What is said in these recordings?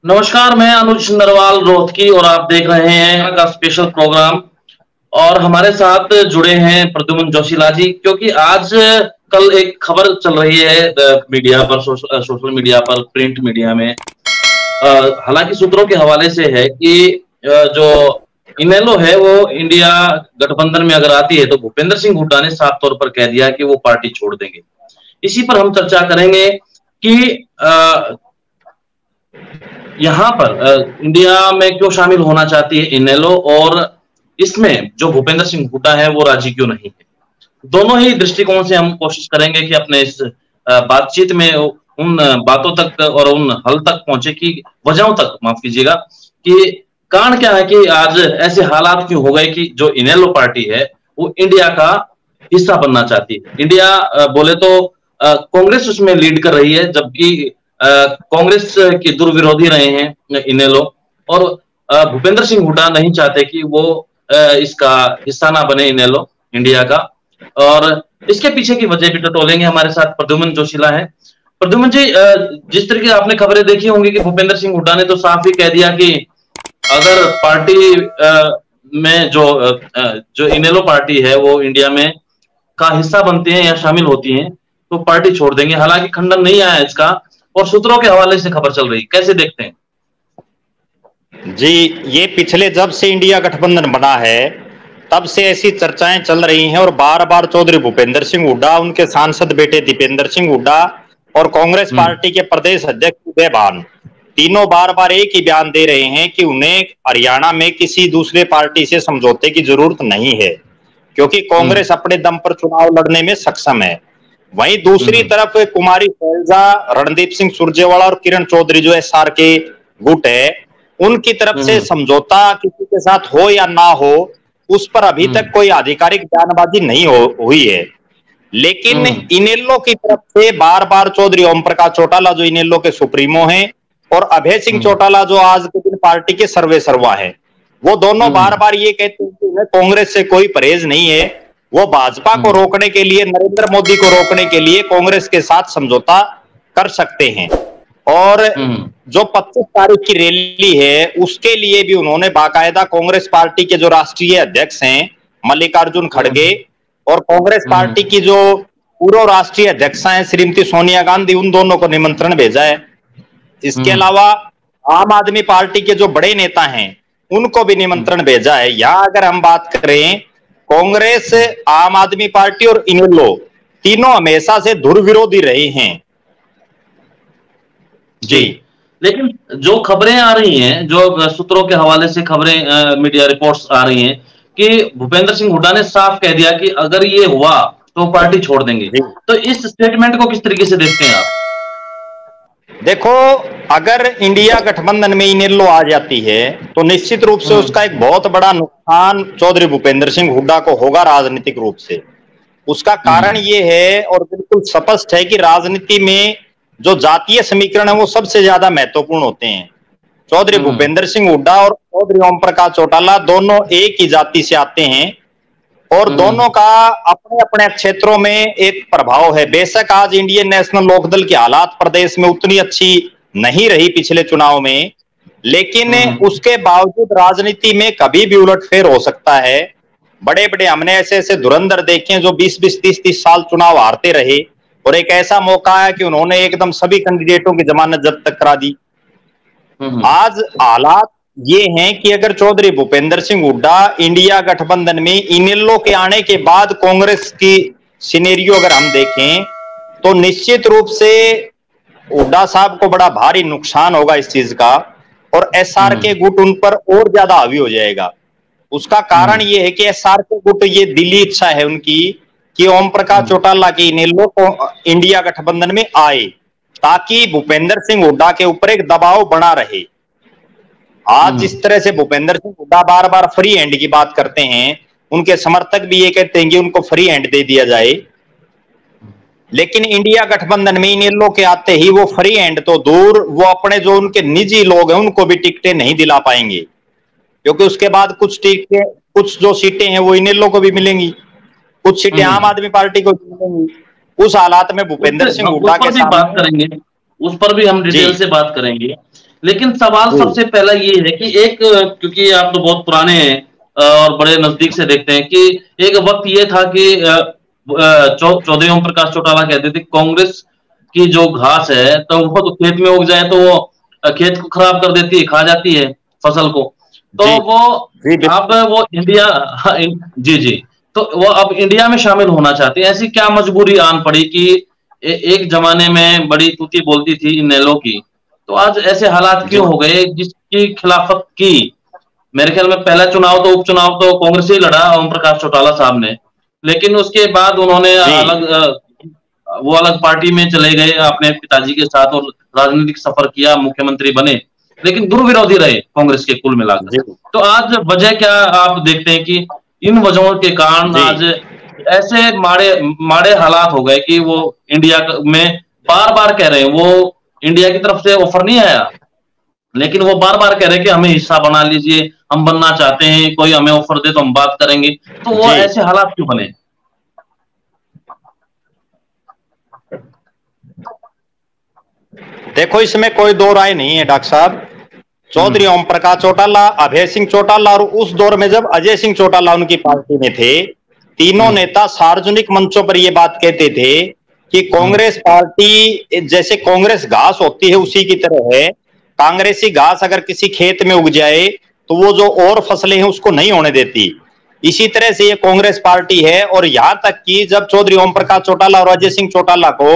नमस्कार, मैं अनुज नरवाल रोहतकी और आप देख रहे हैं का स्पेशल प्रोग्राम। और हमारे साथ जुड़े हैं प्रद्युम्न जोशीला जी, क्योंकि आज कल एक खबर चल रही है मीडिया पर, सोशल मीडिया पर, प्रिंट मीडिया में। हालांकि सूत्रों के हवाले से है कि जो इनेलो है वो इंडिया गठबंधन में अगर आती है तो भूपेंद्र सिंह हुड्डा ने साफ तौर पर कह दिया कि वो पार्टी छोड़ देंगे। इसी पर हम चर्चा करेंगे कि यहाँ पर इंडिया में क्यों शामिल होना चाहती है इनेलो, और इसमें जो भूपेंद्र सिंह हुड्डा है वो राजी क्यों नहीं है। दोनों ही दृष्टिकोण से हम कोशिश करेंगे कि अपने इस बातचीत में उन बातों तक और उन हल तक पहुंचे, की वजहों तक, माफ कीजिएगा, कि कारण क्या है कि आज ऐसे हालात क्यों हो गए कि जो इनेलो पार्टी है वो इंडिया का हिस्सा बनना चाहती है। इंडिया बोले तो कांग्रेस उसमें लीड कर रही है, जबकि कांग्रेस के दुर्विरोधी रहे हैं इनेलो, और भूपेंद्र सिंह हुड्डा नहीं चाहते कि वो इसका हिस्सा ना बने इनेलो इंडिया का। और इसके पीछे की वजह भी टटोलेंगे। हमारे साथ प्रद्युम्न जोशीला है। प्रद्युम्न जी, जिस तरीके आपने खबरें देखी होंगी कि भूपेंद्र सिंह हुड्डा ने तो साफ ही कह दिया कि अगर पार्टी में जो इनेलो पार्टी है वो इंडिया में का हिस्सा बनती है या शामिल होती है तो पार्टी छोड़ देंगे। हालांकि खंडन नहीं आया इसका, और सूत्रों के हवाले से खबर चल रही, कैसे देखते हैं? जी, ये पिछले जब से इंडिया गठबंधन बना है तब से ऐसी चर्चाएं चल रही हैं और बार बार चौधरी भूपेंद्र सिंह हुड्डा, उनके सांसद बेटे दीपेंद्र सिंह हुड्डा और कांग्रेस पार्टी के प्रदेश अध्यक्ष उदय भान तीनों बार बार एक ही बयान दे रहे हैं कि उन्हें हरियाणा में किसी दूसरे पार्टी से समझौते की जरूरत नहीं है, क्योंकि कांग्रेस अपने दम पर चुनाव लड़ने में सक्षम है। वहीं दूसरी तरफ कुमारी शैलजा, रणदीप सिंह सुरजेवाला और किरण चौधरी जो एसआर के गुट है, उनकी तरफ से समझौता किसी के साथ हो या ना हो उस पर अभी तक कोई आधिकारिक बयानबाजी नहीं हुई है। लेकिन इनेलो की तरफ से बार बार चौधरी ओम प्रकाश चौटाला जो इनेलो के सुप्रीमो हैं और अभय सिंह चौटाला जो आज के दिन पार्टी के सर्वे सर्वा है, वो दोनों बार बार ये कहते हैं कि उन्हें कांग्रेस से कोई परहेज नहीं है। वो भाजपा को रोकने के लिए, नरेंद्र मोदी को रोकने के लिए कांग्रेस के साथ समझौता कर सकते हैं। और जो 25 तारीख की रैली है उसके लिए भी उन्होंने बाकायदा कांग्रेस पार्टी के जो राष्ट्रीय अध्यक्ष हैं मल्लिकार्जुन खड़गे और कांग्रेस पार्टी की जो पूर्व राष्ट्रीय अध्यक्षा हैं श्रीमती सोनिया गांधी, उन दोनों को निमंत्रण भेजा है। इसके अलावा आम आदमी पार्टी के जो बड़े नेता हैं उनको भी निमंत्रण भेजा है। यहां अगर हम बात करें, कांग्रेस, आम आदमी पार्टी और इनेलो तीनों हमेशा से धुरविरोधी रहे हैं। जी, लेकिन जो खबरें आ रही हैं, जो सूत्रों के हवाले से खबरें, मीडिया रिपोर्ट्स आ रही हैं कि भूपेंद्र सिंह हुड्डा ने साफ कह दिया कि अगर ये हुआ तो पार्टी छोड़ देंगे। तो इस स्टेटमेंट को किस तरीके से देखते हैं आप? देखो, अगर इंडिया गठबंधन में इनेलो आ जाती है तो निश्चित रूप से उसका एक बहुत बड़ा नुकसान चौधरी भूपेंद्र सिंह हुड्डा को होगा राजनीतिक रूप से। उसका कारण ये है और बिल्कुल स्पष्ट है कि राजनीति में जो जातीय समीकरण है वो सबसे ज्यादा महत्वपूर्ण होते हैं। चौधरी भूपेंद्र सिंह हुड्डा और चौधरी ओम प्रकाश चौटाला दोनों एक ही जाति से आते हैं और दोनों का अपने अपने क्षेत्रों में एक प्रभाव है। बेशक आज इंडियन नेशनल लोकदल की हालात प्रदेश में उतनी अच्छी नहीं रही पिछले चुनाव में, लेकिन उसके बावजूद राजनीति में कभी भी उलटफेर हो सकता है। बड़े बड़े हमने ऐसे ऐसे धुरंधर देखे हैं जो 20-20, 30-30 साल चुनाव हारते रहे और एक ऐसा मौका है कि उन्होंने एकदम सभी कैंडिडेटों की जमानत जब्त करा दी। आज हालात ये हैं कि अगर चौधरी भूपेंद्र सिंह हुड्डा इंडिया गठबंधन में इनेलो के आने के बाद कांग्रेस की सिनेरियो अगर हम देखें तो निश्चित रूप से हुड्डा साहब को बड़ा भारी नुकसान होगा इस चीज का और एसआर के गुट उन पर और ज्यादा हावी हो जाएगा। उसका कारण ये है कि एसआर के गुट, ये दिली इच्छा है उनकी कि ओम प्रकाश चौटाला की इनेलो को इंडिया गठबंधन में आए ताकि भूपेंद्र सिंह हुड्डा के ऊपर एक दबाव बना रहे। आज जिस तरह से भूपेंद्र सिंह हुड्डा बार बार फ्री हैंड की बात करते हैं, उनके समर्थक भी ये कहते हैं कि उनको फ्री हैंड दे दिया जाए, लेकिन इंडिया गठबंधन में इनेलो के आते ही वो फ्री हैंड तो दूर, वो अपने जो उनके निजी लोग हैं उनको भी टिकटें नहीं दिला पाएंगे, क्योंकि उसके बाद कुछ जो सीटें हैं वो इनेलो को भी मिलेंगी, कुछ सीटें आम आदमी पार्टी को भी मिलेंगी। उस हालात में भूपेंद्र सिंह हुड्डा के साथ बात करेंगे, उस पर भी हम डिटेल से बात करेंगे। लेकिन सवाल सबसे पहला ये है कि एक, क्योंकि आप तो बहुत पुराने हैं और बड़े नजदीक से देखते हैं कि एक वक्त ये था कि चौधरी ओम प्रकाश चौटाला कहते थे कांग्रेस की जो घास है तो वो तो खेत में उग जाए तो वो खेत को खराब कर देती है, खा जाती है फसल को। तो जी वो जी अब वो इंडिया, हाँ, जी जी, तो वो अब इंडिया में शामिल होना चाहते हैं। ऐसी क्या मजबूरी आन पड़ी कि एक जमाने में बड़ी तूती बोलती थी इनेलो की, तो आज ऐसे हालात जी क्यों हो गए जिसकी खिलाफत की? मेरे ख्याल में पहला चुनाव तो उपचुनाव तो कांग्रेस ही लड़ा ओम प्रकाश चौटाला साहब ने, लेकिन उसके बाद उन्होंने जी वो अलग पार्टी में चले गए अपने पिताजी के साथ और राजनीतिक सफर किया, मुख्यमंत्री बने, लेकिन दुर्विरोधी रहे कांग्रेस के कुल मिलाकर। जी तो आज वजह क्या आप देखते हैं कि इन वजहों के कारण जी आज ऐसे माड़े माड़े हालात हो गए कि वो इंडिया में बार बार कह रहे हैं, वो इंडिया की तरफ से ऑफर नहीं आया, लेकिन वो बार बार कह रहे हैं कि हमें हिस्सा बना लीजिए, हम बनना चाहते हैं, कोई हमें ऑफर दे तो हम बात करेंगे। तो वो जी ऐसे हालात क्यों बने? देखो, इसमें कोई दो राय नहीं है डॉक्टर साहब। चौधरी हम्म ओम प्रकाश चौटाला, अभय सिंह चौटाला और उस दौर में जब अजय सिंह चौटाला उनकी पार्टी में थे, तीनों हम्म नेता सार्वजनिक मंचों पर यह बात कहते थे कि हम्म कांग्रेस पार्टी जैसे कांग्रेस घास होती है उसी की तरह है। कांग्रेसी घास अगर किसी खेत में उग जाए तो वो जो और फसलें हैं उसको नहीं होने देती। इसी तरह से ये कांग्रेस पार्टी है। और यहां तक कि जब चौधरी ओम प्रकाश चौटाला और अजय सिंह चौटाला को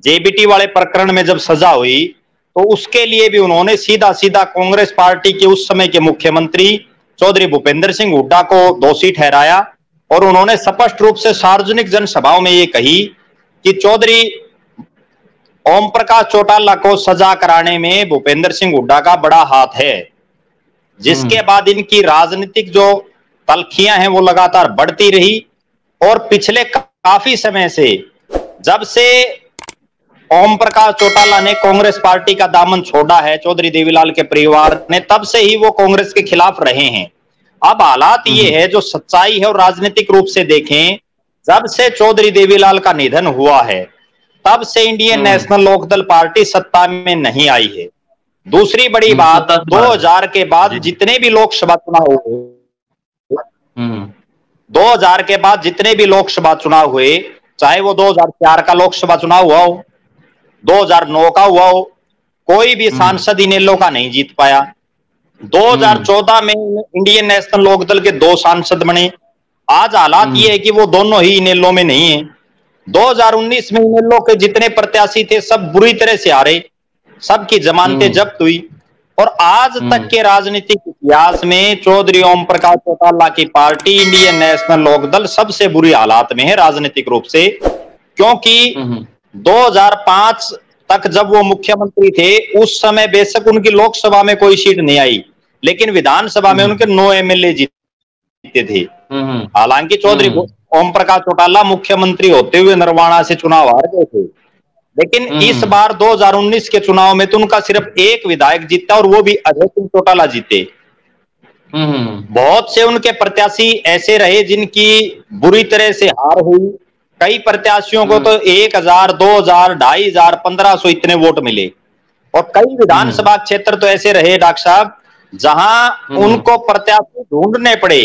जेबीटी वाले प्रकरण में जब सजा हुई तो उसके लिए भी उन्होंने सीधा सीधा कांग्रेस पार्टी के उस समय के मुख्यमंत्री चौधरी भूपेंद्र सिंह हुड्डा को दोषी ठहराया। और उन्होंने स्पष्ट रूप से सार्वजनिक जनसभाओं में ये कही कि चौधरी ओम प्रकाश चौटाला को सजा कराने में भूपेंद्र सिंह हुड्डा का बड़ा हाथ है। जिसके बाद इनकी राजनीतिक जो तलखियां हैं वो लगातार बढ़ती रही। और पिछले काफी समय से, जब से ओम प्रकाश चौटाला ने कांग्रेस पार्टी का दामन छोड़ा है चौधरी देवीलाल के परिवार ने, तब से ही वो कांग्रेस के खिलाफ रहे हैं। अब हालात ये है, जो सच्चाई है और राजनीतिक रूप से देखें, जब से चौधरी देवीलाल का निधन हुआ है तब से इंडियन नेशनल लोकदल पार्टी सत्ता में नहीं आई है। दूसरी बड़ी बात, 2000 के बाद जितने भी लोकसभा चुनाव हुए, 2000 के बाद जितने भी लोकसभा चुनाव हुए, चाहे वो 2004 का लोकसभा चुनाव हुआ हो, 2009 का हुआ हो, कोई भी सांसद इनेलो का नहीं जीत पाया। 2014 में इंडियन नेशनल लोकदल के 2 सांसद बने। आज हालात ये है कि वो दोनों ही इनेलो में नहीं है। 2019 में इनेलो के जितने प्रत्याशी थे सब बुरी तरह से हारे, सबकी जमानतें जब्त हुई। और आज तक के राजनीतिक इतिहास में चौधरी ओम प्रकाश चौटाला की पार्टी इंडियन नेशनल लोकदल सबसे बुरी हालात में है राजनीतिक रूप से। क्योंकि 2005 तक जब वो मुख्यमंत्री थे उस समय बेशक उनकी लोकसभा में कोई सीट नहीं आई, लेकिन विधानसभा में उनके 9 एमएलए जीते थे। हालांकि चौधरी ओम प्रकाश चौटाला मुख्यमंत्री होते हुए नरवाणा से चुनाव हार गए थे, लेकिन इस बार 2019 के चुनाव में तो उनका सिर्फ एक विधायक जीता और वो भी अजय सिंह चौटाला जीते। बहुत से उनके प्रत्याशी ऐसे रहे जिनकी बुरी तरह से हार हुई। कई प्रत्याशियों को तो 1000, 2000, 2500, 1500 इतने वोट मिले। और कई विधानसभा क्षेत्र तो ऐसे रहे डॉक्टर साहब जहां उनको प्रत्याशी ढूंढने पड़े,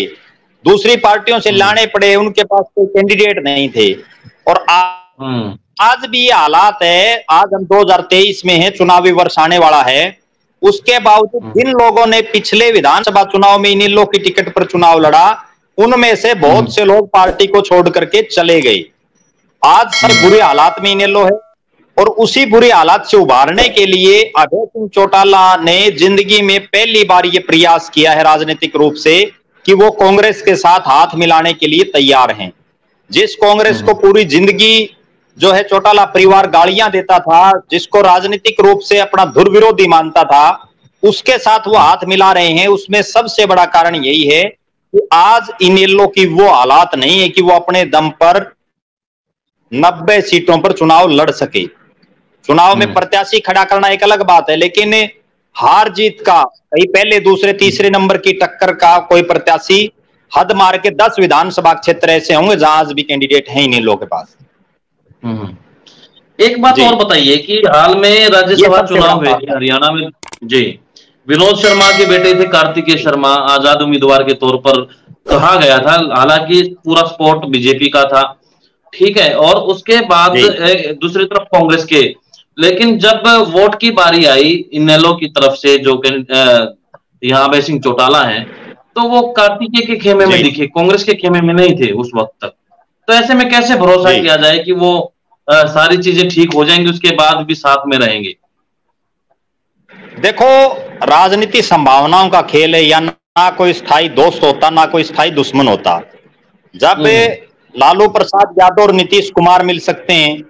दूसरी पार्टियों से लाने पड़े, उनके पास कोई कैंडिडेट नहीं थे। और आज भी ये हालात है। आज हम 2023 में है, चुनावी वर्ष आने वाला है, उसके बावजूद जिन लोगों ने पिछले विधानसभा चुनाव में इनेलो की टिकट पर चुनाव लड़ा, उनमें से बहुत से लोग पार्टी को छोड़ करके चले गए। आज सब बुरे हालात में इनेलो है। और उसी बुरी हालात से उभारने के लिए अभय सिंह चौटाला ने जिंदगी में पहली बार ये प्रयास किया है राजनीतिक रूप से कि वो कांग्रेस के साथ हाथ मिलाने के लिए तैयार हैं। जिस कांग्रेस को पूरी जिंदगी जो है चौटाला परिवार गालियां देता था, जिसको राजनीतिक रूप से अपना दुर्विरोधी मानता था, उसके साथ वो हाथ मिला रहे हैं। उसमें सबसे बड़ा कारण यही है कि आज इनेलो की वो हालात नहीं है कि वो अपने दम पर 90 सीटों पर चुनाव लड़ सके। चुनाव में प्रत्याशी खड़ा करना एक अलग बात है, लेकिन हार जीत का, कहीं पहले दूसरे तीसरे नंबर की टक्कर का कोई प्रत्याशी हद मार के 10 विधानसभा क्षेत्र ऐसे होंगे जहां आज भी कैंडिडेट है इनेलो के पास। एक बात और बताइए कि हाल में राज्यसभा चुनाव हुए हरियाणा में जी, विनोद शर्मा के बेटे थे कार्तिकेय शर्मा, आजाद उम्मीदवार के तौर पर कहा गया था, हालांकि पूरा सपोर्ट बीजेपी का था, ठीक है। और उसके बाद दूसरी तरफ कांग्रेस के, लेकिन जब वोट की बारी आई इनेलो की तरफ से, जो यहाँ अभय सिंह चौटाला हैं, तो वो कार्तिकेय के खेमे में दिखे, कांग्रेस के खेमे में नहीं थे उस वक्त तक। तो ऐसे में कैसे भरोसा किया जाए कि वो सारी चीजें ठीक हो जाएंगी, उसके बाद भी साथ में रहेंगे? देखो, राजनीति संभावनाओं का खेल है, या ना कोई स्थायी दोस्त होता ना कोई स्थायी दुश्मन होता। जब लालू प्रसाद यादव और नीतीश कुमार मिल सकते हैं,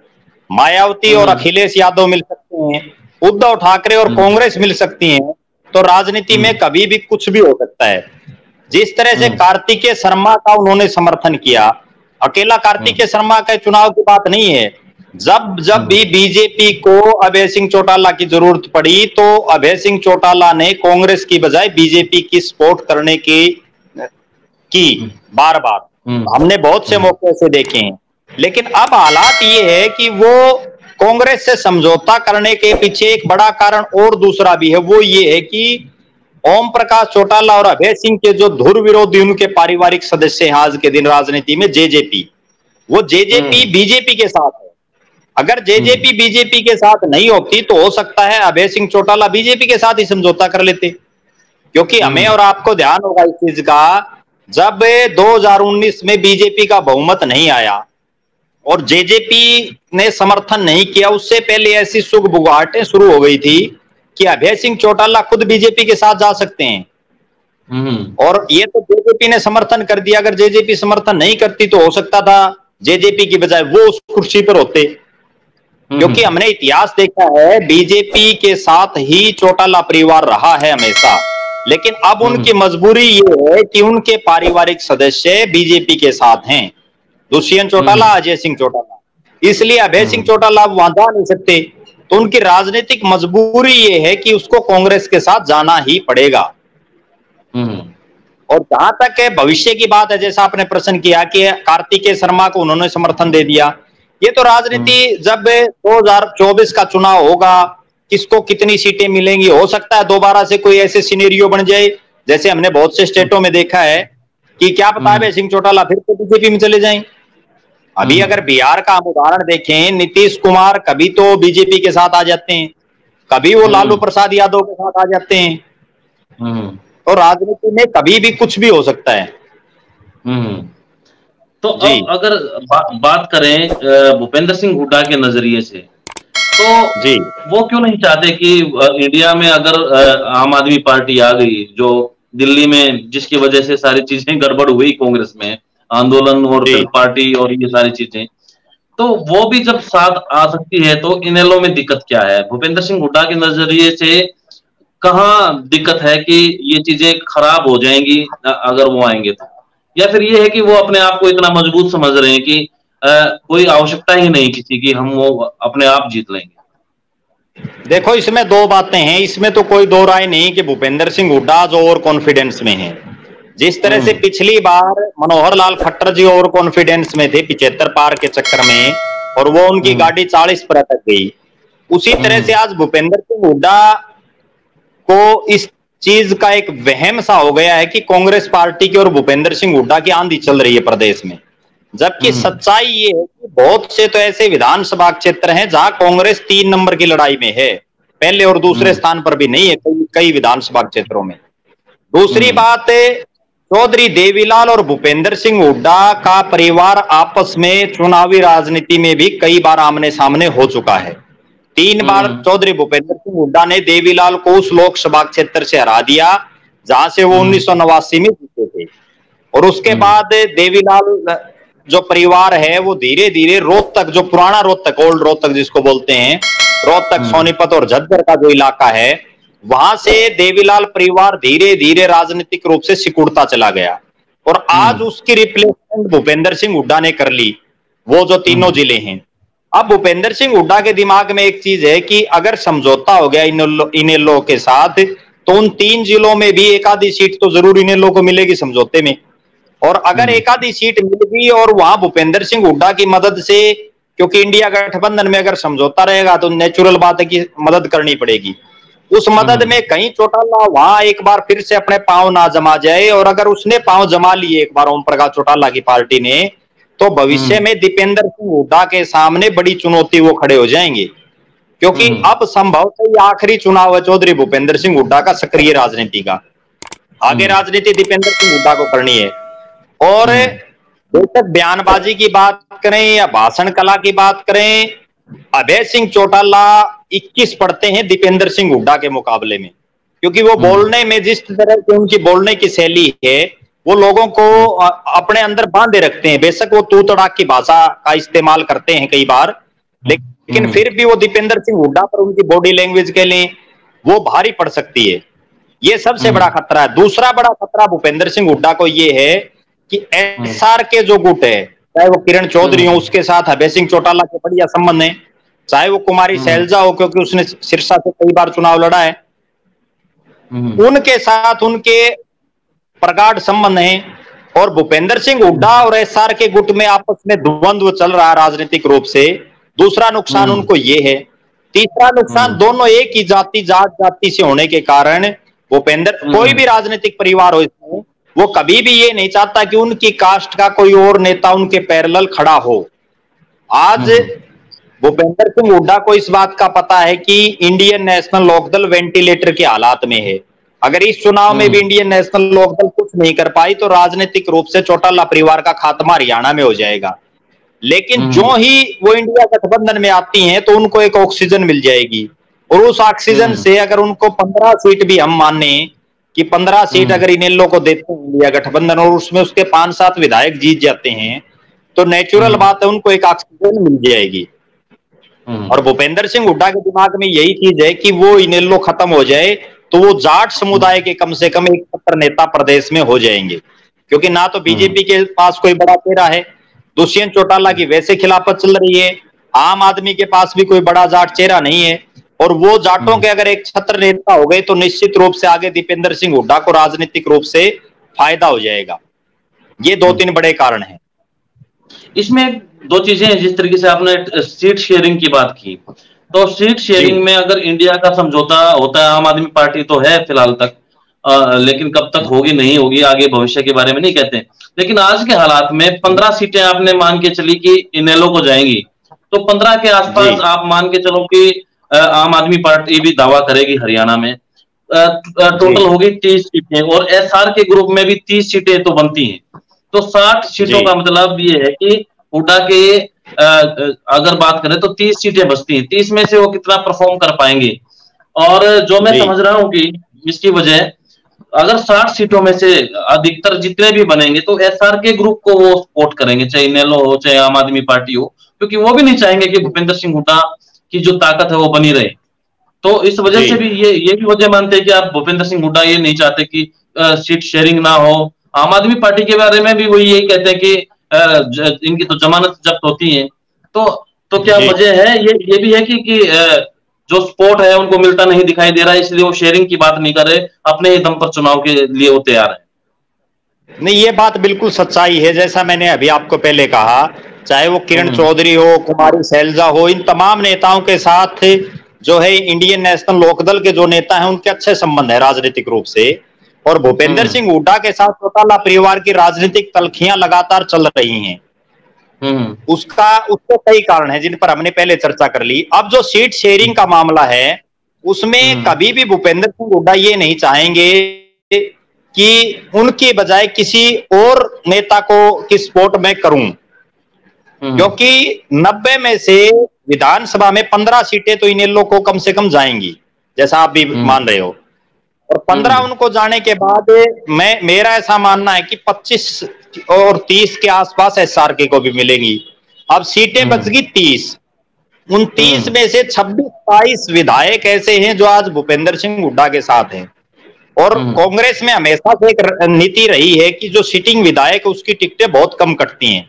मायावती और अखिलेश यादव मिल सकते हैं, उद्धव ठाकरे और कांग्रेस मिल सकती हैं, तो राजनीति में कभी भी कुछ भी हो सकता है। जिस तरह से कार्तिकेय शर्मा का उन्होंने समर्थन किया, अकेला कार्तिकेय शर्मा के चुनाव की बात नहीं है, जब भी बीजेपी को अभय सिंह चौटाला की जरूरत पड़ी, तो अभय सिंह चौटाला ने कांग्रेस की बजाय बीजेपी की सपोर्ट करने की बार बार हमने बहुत से मौके से देखे हैं। लेकिन अब हालात ये है कि वो कांग्रेस से समझौता करने के पीछे एक बड़ा कारण और दूसरा भी है, वो ये है कि ओम प्रकाश चौटाला और अभय सिंह के जो धुर विरोधी उनके पारिवारिक सदस्य हैं आज के दिन राजनीति में, जेजेपी, वो जेजेपी बीजेपी के साथ है। अगर जेजेपी बीजेपी के साथ नहीं होती तो हो सकता है अभय सिंह चौटाला बीजेपी के साथ ही समझौता कर लेते, क्योंकि हमें और आपको ध्यान होगा इस चीज का, जब 2019 में बीजेपी का बहुमत नहीं आया और जेजेपी ने समर्थन नहीं किया, उससे पहले ऐसी सुगबुगाहटें शुरू हो गई थी कि अभय सिंह चौटाला खुद बीजेपी के साथ जा सकते हैं। और ये तो जेजेपी ने समर्थन कर दिया, अगर जेजेपी समर्थन नहीं करती तो हो सकता था जेजेपी की बजाय वो उस कुर्सी पर होते, क्योंकि हमने इतिहास देखा है बीजेपी के साथ ही चौटाला परिवार रहा है हमेशा। लेकिन अब उनकी मजबूरी ये है कि उनके पारिवारिक सदस्य बीजेपी के साथ हैं, दुष्यंत चौटाला, अजय सिंह चौटाला, इसलिए अभय सिंह चौटाला वहां जा नहीं सकते। तो उनकी राजनीतिक मजबूरी ये है कि उसको कांग्रेस के साथ जाना ही पड़ेगा। और जहां तक है भविष्य की बात है, जैसा आपने प्रश्न किया कि कार्तिकेय शर्मा को उन्होंने समर्थन दे दिया, ये तो राजनीति, जब 2024 का चुनाव होगा, किसको कितनी सीटें मिलेंगी, हो सकता है दोबारा से कोई ऐसे सिनेरियो बन जाए जैसे हमने बहुत से स्टेटों में देखा है कि क्या पता है सिंह चौटाला फिर से बीजेपी में चले जाएं। अभी अगर बिहार का हम उदाहरण देखें, नीतीश कुमार कभी तो बीजेपी के साथ आ जाते हैं, कभी वो लालू प्रसाद यादव के साथ आ जाते हैं। तो राजनीति में कभी भी कुछ भी हो सकता है। तो अब अगर बात करें भूपेंद्र सिंह हुड्डा के नजरिए से, तो जी वो क्यों नहीं चाहते कि इंडिया में अगर आम आदमी पार्टी आ गई, जो दिल्ली में जिसकी वजह से सारी चीजें गड़बड़ हुई कांग्रेस में, आंदोलन और फिर पार्टी और ये सारी चीजें, तो वो भी जब साथ आ सकती है तो इनेलो में दिक्कत क्या है? भूपेंद्र सिंह हुड्डा के नजरिए से कहाँ दिक्कत है कि ये चीजें खराब हो जाएंगी अगर वो आएंगे तो, या फिर ये है कि वो अपने आप को इतना मजबूत समझ रहे हैं कि कोई आवश्यकता ही नहीं किसी की, हम वो अपने आप जीत लेंगे? देखो, इसमें दो बातें हैं, इसमें तो कोई दो राय नहीं कि भूपेंद्र सिंह हुड्डा जो ओवर कॉन्फिडेंस में है। जिस तरह से पिछली बार मनोहर लाल खट्टर जी ओवर कॉन्फिडेंस में थे 75 पार के चक्कर में, और वो उनकी गाड़ी 40 पर अटक गई, उसी तरह से आज भूपेंद्र सिंह हुड्डा को इस चीज का एक वहम सा हो गया है कि कांग्रेस पार्टी की और भूपेंद्र सिंह हुड्डा की आंधी चल रही है प्रदेश में। जबकि सच्चाई ये है कि बहुत से तो ऐसे विधानसभा क्षेत्र हैं जहां कांग्रेस 3 नंबर की लड़ाई में है, पहले और दूसरे स्थान पर भी नहीं है कई विधानसभा क्षेत्रों में। दूसरी बात है, चौधरी देवीलाल और भूपेंद्र सिंह हुड्डा का परिवार आपस में चुनावी राजनीति में भी कई बार आमने सामने हो चुका है। 3 बार चौधरी भूपेंद्र सिंह हुड्डा ने देवीलाल को उस लोकसभा क्षेत्र से हरा दिया जहां से वो 1989 में जीते थे, और उसके बाद देवीलाल जो परिवार है वो धीरे धीरे रोहतक, जो पुराना रोहतक, ओल्ड रोहतक जिसको बोलते हैं, रोहतक, सोनीपत और झज्जर का जो इलाका है, वहां से देवीलाल परिवार धीरे धीरे राजनीतिक रूप से सिकुड़ता चला गया, और आज उसकी रिप्लेसमेंट भूपेंद्र सिंह हुड्डा ने कर ली, वो जो तीनों जिले हैं। अब भूपेंद्र सिंह हुड्डा के दिमाग में एक चीज है कि अगर समझौता हो गया इनेलो के साथ, तो उन 3 जिलों में भी एक आधी सीट तो जरूर इनेलो को मिलेगी समझौते में, और अगर एक आधी सीट मिल गई और वहां भूपेंद्र सिंह हुड्डा की मदद से, क्योंकि इंडिया गठबंधन में अगर समझौता रहेगा तो नेचुरल बात है कि मदद करनी पड़ेगी, उस मदद में कहीं चौटाला वहां एक बार फिर से अपने पांव ना जमा जाए, और अगर उसने पांव जमा लिए एक बार ओम प्रकाश चौटाला की पार्टी ने, तो भविष्य में दीपेंद्र सिंह हुड्डा के सामने बड़ी चुनौती वो खड़े हो जाएंगे। क्योंकि अब संभवतः ये आखिरी चुनाव है चौधरी भूपेंद्र सिंह हुड्डा का सक्रिय राजनीति का। आगे राजनीति दीपेंद्र सिंह हुड्डा को करनी है। और बेशक बयानबाजी की बात करें या भाषण कला की बात करें, अभय सिंह चौटाला 21 पढ़ते हैं दीपेंद्र सिंह हुड्डा के मुकाबले में, क्योंकि वो बोलने में जिस तरह की उनकी बोलने की शैली है वो लोगों को अपने अंदर बांधे रखते हैं। बेशक वो तू तड़ाक की भाषा का इस्तेमाल करते हैं कई बार, लेकिन फिर भी वो दीपेंद्र सिंह हुड्डा पर उनकी बॉडी लैंग्वेज के लिए वो भारी पड़ सकती है। ये सबसे बड़ा खतरा है। दूसरा बड़ा खतरा भूपेंद्र सिंह हुड्डा को ये है कि एसआर के जो गुट है, चाहे वो किरण चौधरी हो, उसके साथ अभय सिंह चौटाला के बढ़िया संबंध है, चाहे वो कुमारी शैलजा हो क्योंकि उसने सिरसा से कई बार चुनाव लड़ा है, उनके साथ उनके प्रगाढ़ संबंध है। और भूपेंद्र सिंह हुड्डा और एसआर के गुट में आपस में द्वंद्व चल रहा है राजनीतिक रूप से। दूसरा नुकसान उनको ये है। तीसरा नुकसान, दोनों एक ही जाति से होने के कारण भूपेंद्र, कोई भी राजनीतिक परिवार हो इसमें, वो कभी भी ये नहीं चाहता कि उनकी कास्ट का कोई और नेता उनके पैरेलल खड़ा हो। आज भूपेंद्र सिंह हुड्डा को इस बात का पता है कि इंडियन नेशनल लोकदल वेंटिलेटर के हालात में है। अगर इस चुनाव में भी इंडियन नेशनल लोकदल कुछ नहीं कर पाई तो राजनीतिक रूप से चौटाला परिवार का खात्मा हरियाणा में हो जाएगा। लेकिन जो ही वो इंडिया गठबंधन में आती हैं तो उनको एक ऑक्सीजन मिल जाएगी, और उस ऑक्सीजन से अगर उनको 15 सीट भी हम माने कि 15 सीट अगर इनेलो को देते हैं इंडिया गठबंधन, और उसमें उसके 5-7 विधायक जीत जाते हैं, तो नेचुरल बात है उनको एक ऑक्सीजन मिल जाएगी। और भूपेंद्र सिंह हुड्डा के दिमाग में यही चीज है कि वो इनेलो खत्म हो जाए तो वो जाट समुदाय के कम से कम 71 नेता प्रदेश में हो जाएंगे, क्योंकि ना तो बीजेपी के पास कोई बड़ा चेहरा है, दुष्यंत चौटाला की वैसे खिलाफत चल रही है, आम आदमी के पास भी कोई बड़ा जाट चेहरा नहीं है, और वो जाटों के अगर एक छत्र नेता हो गए तो निश्चित रूप से आगे दीपेंद्र सिंह हुड्डा को राजनीतिक रूप से फायदा हो जाएगा। ये 2-3 बड़े कारण हैं। इसमें 2 चीजें हैं। जिस तरीके से आपने सीट शेयरिंग की बात की, तो सीट शेयरिंग में अगर इंडिया का समझौता होता है, आम आदमी पार्टी तो है फिलहाल तक, लेकिन कब तक होगी नहीं होगी आगे भविष्य के बारे में नहीं कहते। लेकिन आज के हालात में 15 सीटें आपने मान के चली कि इनेलो को जाएंगी, तो 15 के आसपास आप मान के चलो कि आम आदमी पार्टी भी दावा करेगी हरियाणा में। टोटल होगी 30 सीटें, और एसआर के ग्रुप में भी 30 सीटें तो बनती हैं। तो 60 सीटों का मतलब ये है कि हुड्डा के अगर बात करें तो 30 सीटें बचती हैं। 30 में से वो कितना परफॉर्म कर पाएंगे? और जो मैं समझ रहा हूँ कि इसकी वजह, अगर 60 सीटों में से अधिकतर जितने भी बनेंगे तो एसआर के ग्रुप को वो सपोर्ट करेंगे, चाहे इनेलो हो चाहे आम आदमी पार्टी हो, क्योंकि वो भी नहीं चाहेंगे कि भूपेंद्र सिंह हुड्डा की जो ताकत है वो बनी रहे। तो इस वजह से भी ये भी वजह मानते हैं कि आप भूपेंद्र सिंह हुड्डा ये नहीं चाहते कि सीट शेयरिंग ना हो। आम आदमी पार्टी के बारे में भी वो यही कहते हैं कि इनकी तो जमानत जब्त होती है। तो क्या वजह है? ये भी है कि जो सपोर्ट है उनको मिलता नहीं दिखाई दे रहा है, इसलिए वो शेयरिंग की बात नहीं कर रहे, अपने ही दम पर चुनाव के लिए वो तैयार है। नहीं, ये बात बिल्कुल सच्चाई है। जैसा मैंने अभी आपको पहले कहा, चाहे वो किरण चौधरी हो, कुमारी शैलजा हो, इन तमाम नेताओं के साथ जो है इंडियन नेशनल लोकदल के जो नेता हैं उनके अच्छे संबंध है राजनीतिक रूप से। और भूपेंद्र सिंह हुड्डा के साथ चौटाला परिवार की राजनीतिक तल्खियां लगातार चल रही हैं। उसके कई कारण हैं जिन पर हमने पहले चर्चा कर ली। अब जो सीट शेयरिंग का मामला है उसमें कभी भी भूपेंद्र सिंह हुड्डा ये नहीं चाहेंगे कि उनकी बजाय किसी और नेता को की सपोर्ट में करूं, क्योंकि 90 में से विधानसभा में 15 सीटें तो इनेलो को कम से कम जाएंगी, जैसा आप भी मान रहे हो, और 15 उनको जाने के बाद मेरा ऐसा मानना है कि 25 और 30 के आसपास एसआरके को भी मिलेंगी। अब सीटें बच गई 30, उन 30 में से 26-22 विधायक ऐसे हैं जो आज भूपेंद्र सिंह हुड्डा के साथ हैं। और कांग्रेस में हमेशा से एक नीति रही है कि जो सिटिंग विधायक उसकी टिकटें बहुत कम कटती हैं।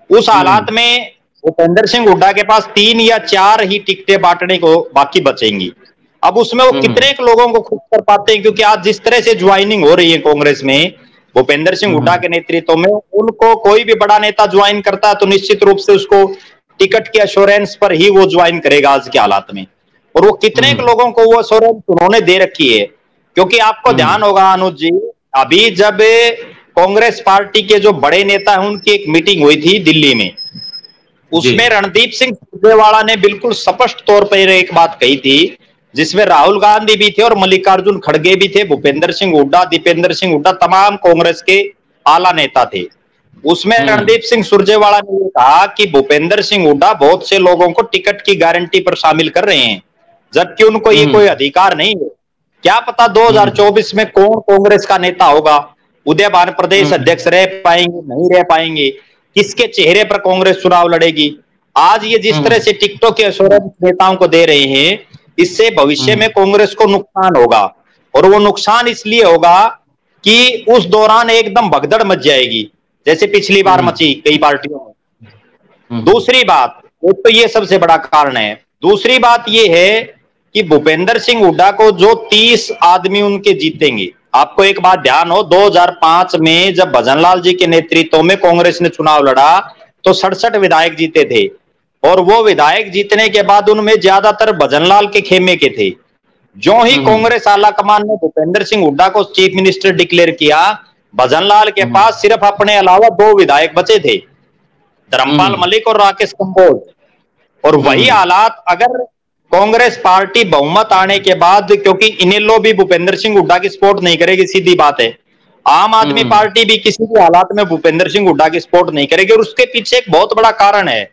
उस हालात में भूपेंद्र सिंह हुड्डा के पास 3 या 4 ही टिकटें बांटने को बाकी बचेंगी। अब उसमें वो कितने लोगों को खुश कर पाते हैं, क्योंकि आज जिस तरह से ज्वाइनिंग हो रही है कांग्रेस में भूपेंद्र सिंह हुड्डा के नेतृत्व में, उनको कोई भी बड़ा नेता ज्वाइन करता है तो निश्चित रूप से उसको टिकट के एश्योरेंस पर ही वो ज्वाइन करेगा आज के हालात में। और वो कितने लोगों को वो एश्योरेंस उन्होंने दे रखी है। क्योंकि आपको ध्यान होगा अनुज जी, अभी जब कांग्रेस पार्टी के जो बड़े नेता हैं उनकी एक मीटिंग हुई थी दिल्ली में, उसमें रणदीप सिंह सुरजेवाला ने बिल्कुल स्पष्ट तौर पर एक बात कही थी, जिसमें राहुल गांधी भी थे और मल्लिकार्जुन खड़गे भी थे, भूपेंद्र सिंह हुड्डा, दीपेंद्र सिंह हुड्डा, तमाम कांग्रेस के आला नेता थे। उसमें रणदीप सिंह सुरजेवाला ने ये कहा कि भूपेंद्र सिंह हुड्डा बहुत से लोगों को टिकट की गारंटी पर शामिल कर रहे हैं, जबकि उनको ये कोई अधिकार नहीं है। क्या पता 2024 में कौन कांग्रेस का नेता होगा, उदयमान प्रदेश अध्यक्ष रह पाएंगे, नहीं रह पाएंगे, किसके चेहरे पर कांग्रेस चुनाव लड़ेगी। आज ये जिस तरह से टिकटों के एश्योरेंस नेताओं को दे रहे हैं, इससे भविष्य में कांग्रेस को नुकसान होगा, और वो नुकसान इसलिए होगा कि उस दौरान एकदम भगदड़ मच जाएगी, जैसे पिछली बार मची कई पार्टियों में। दूसरी बात, एक तो ये सबसे बड़ा कारण है। दूसरी बात ये है कि भूपेंद्र सिंह हुड्डा को जो 30 आदमी उनके जीतेंगे, आपको एक बात ध्यान हो, 2005 में जब भजनलाल जी के नेतृत्व में कांग्रेस ने चुनाव लड़ा तो 67 विधायक जीते थे, और वो विधायक जीतने के बाद उनमें ज्यादातर भजनलाल के खेमे के थे। जो ही कांग्रेस आला कमान ने भूपेंद्र सिंह हुड्डा को चीफ मिनिस्टर डिक्लेयर किया, भजनलाल के पास सिर्फ अपने अलावा 2 विधायक बचे थे, धर्मपाल मलिक और राकेश कंबोज। और वही हालात अगर कांग्रेस पार्टी बहुमत आने के बाद, क्योंकि इनेलो भी भूपेंद्र सिंह हुड्डा की सपोर्ट नहीं करेगी, सीधी बात है, आम आदमी पार्टी भी किसी भी हालात में भूपेंद्र सिंह हुड्डा की सपोर्ट नहीं करेगी। और उसके पीछे एक बहुत बड़ा कारण है,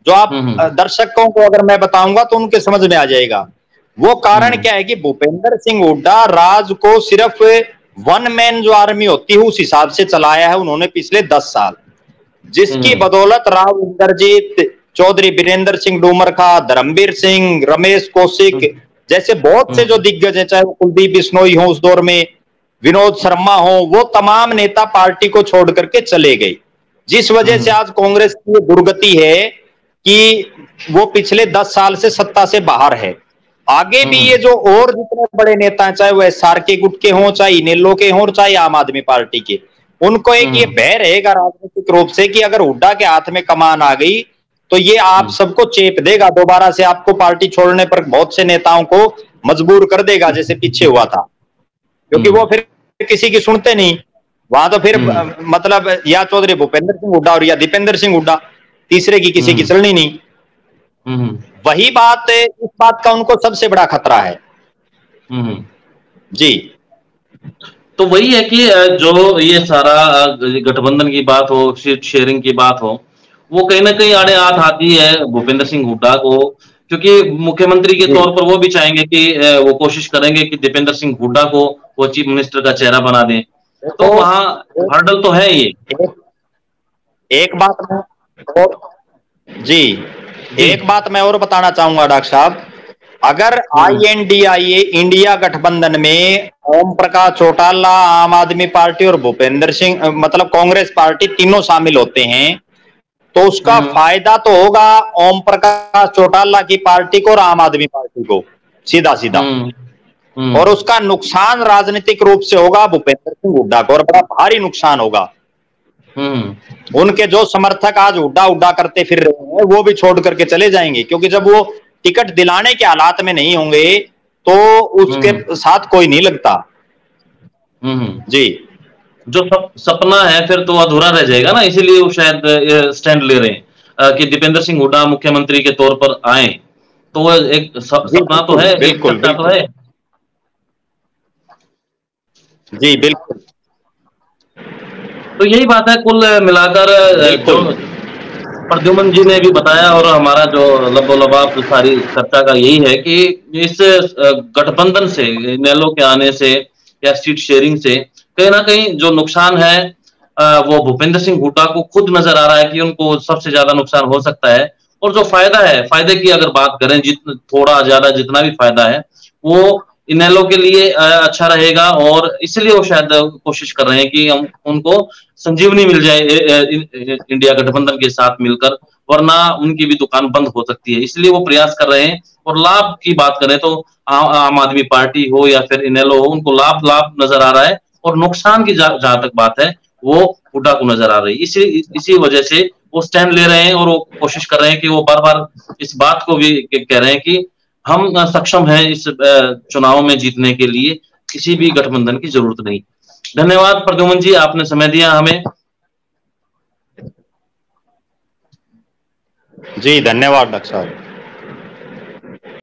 जो आप दर्शकों को अगर मैं बताऊंगा तो उनके समझ में आ जाएगा। वो कारण क्या है कि भूपेंद्र सिंह हुड्डा राज को सिर्फ वन मैन जो आर्मी होती है उस हिसाब से चलाया है उन्होंने पिछले 10 साल, जिसकी बदौलत राव इंद्रजीत, चौधरी वीरेंद्र सिंह डूमरखा, धर्मवीर सिंह, रमेश कौशिक जैसे बहुत से जो दिग्गज हैं, चाहे वो कुलदीप बिश्नोई हो उस दौर में, विनोद शर्मा हो, वो तमाम नेता पार्टी को छोड़ करके चले गए, जिस वजह से आज कांग्रेस की दुर्गति है कि वो पिछले 10 साल से सत्ता से बाहर है। आगे भी ये जो और जितने बड़े नेता हैं, चाहे वो एसआर के गुट के हों, चाहे इनेलो के हों, चाहे आम आदमी पार्टी के, उनको एक ये भय रहेगा राजनीतिक रूप से कि अगर हुड्डा के हाथ में कमान आ गई तो ये आप सबको चेप देगा, दोबारा से आपको पार्टी छोड़ने पर बहुत से नेताओं को मजबूर कर देगा, जैसे पीछे हुआ था। क्योंकि वो फिर किसी की सुनते नहीं, वहां तो फिर मतलब या चौधरी भूपेंद्र सिंह हुड्डा और या दीपेंद्र सिंह हुड्डा, तीसरे की किसी की चलनी नहीं। वही बात, इस बात का उनको सबसे बड़ा खतरा है। जी, तो वही है कि जो ये सारा गठबंधन की बात हो, सीट शेयरिंग की बात हो, वो कहीं ना कहीं आड़े हाथ आती है भूपेंद्र सिंह हुड्डा को, क्योंकि मुख्यमंत्री के तौर पर वो भी चाहेंगे कि वो कोशिश करेंगे कि दीपेंद्र सिंह हुड्डा को वो चीफ मिनिस्टर का चेहरा बना दें। तो वहां हर्डल तो है ये। एक बात मैं और जी एक बात मैं और बताना चाहूंगा डॉक्टर साहब, अगर INDIA इंडिया गठबंधन में ओम प्रकाश चौटाला, आम आदमी पार्टी और भूपेंद्र सिंह मतलब कांग्रेस पार्टी तीनों शामिल होते हैं, तो उसका फायदा तो होगा ओम प्रकाश चौटाला की पार्टी को और आम आदमी पार्टी को, सीधा सीधा। और उसका नुकसान राजनीतिक रूप से होगा भूपेंद्र सिंह हुड्डा को, और बड़ा भारी नुकसान होगा। उनके जो समर्थक आज हुड्डा हुड्डा करते फिर रहे हैं वो भी छोड़ करके चले जाएंगे, क्योंकि जब वो टिकट दिलाने के हालात में नहीं होंगे तो उसके साथ कोई नहीं लगता। जी, जो सपना है फिर तो अधूरा रह जाएगा ना, इसीलिए वो शायद स्टैंड ले रहे हैं कि दीपेंद्र सिंह हुड्डा मुख्यमंत्री के तौर पर आए, तो वो एक सपना तो है, बिल्कुल, तो है। जी बिल्कुल। तो यही बात है कुल मिलाकर, जो प्रद्युमन जी ने भी बताया और हमारा जो लबोलबाब सारी चर्चा का यही है कि इस गठबंधन से, इनेलो के आने से या सीट शेयरिंग से कहीं ना कहीं जो नुकसान है वो भूपेंद्र सिंह हुड्डा को खुद नजर आ रहा है कि उनको सबसे ज्यादा नुकसान हो सकता है। और जो फायदा है, फायदे की अगर बात करें, थोड़ा ज्यादा जितना भी फायदा है वो इनेलो के लिए अच्छा रहेगा, और इसलिए वो शायद कोशिश कर रहे हैं कि हम उनको संजीवनी मिल जाए इंडिया गठबंधन के साथ मिलकर, वरना उनकी भी दुकान बंद हो सकती है, इसलिए वो प्रयास कर रहे हैं। और लाभ की बात करें तो आम आदमी पार्टी हो या फिर इनेलो हो, उनको लाभ नजर आ रहा है, और नुकसान की जहां तक बात है वो हुड्डा को नजर आ रही है। इसी वजह से वो स्टैंड ले रहे हैं और वो कोशिश कर रहे हैं कि वो बार बार इस बात को भी कह रहे हैं कि हम सक्षम हैं इस चुनाव में जीतने के लिए, किसी भी गठबंधन की जरूरत नहीं। धन्यवाद प्रद्युम्न जी, आपने समय दिया हमें। जी धन्यवाद डॉक्टर साहब।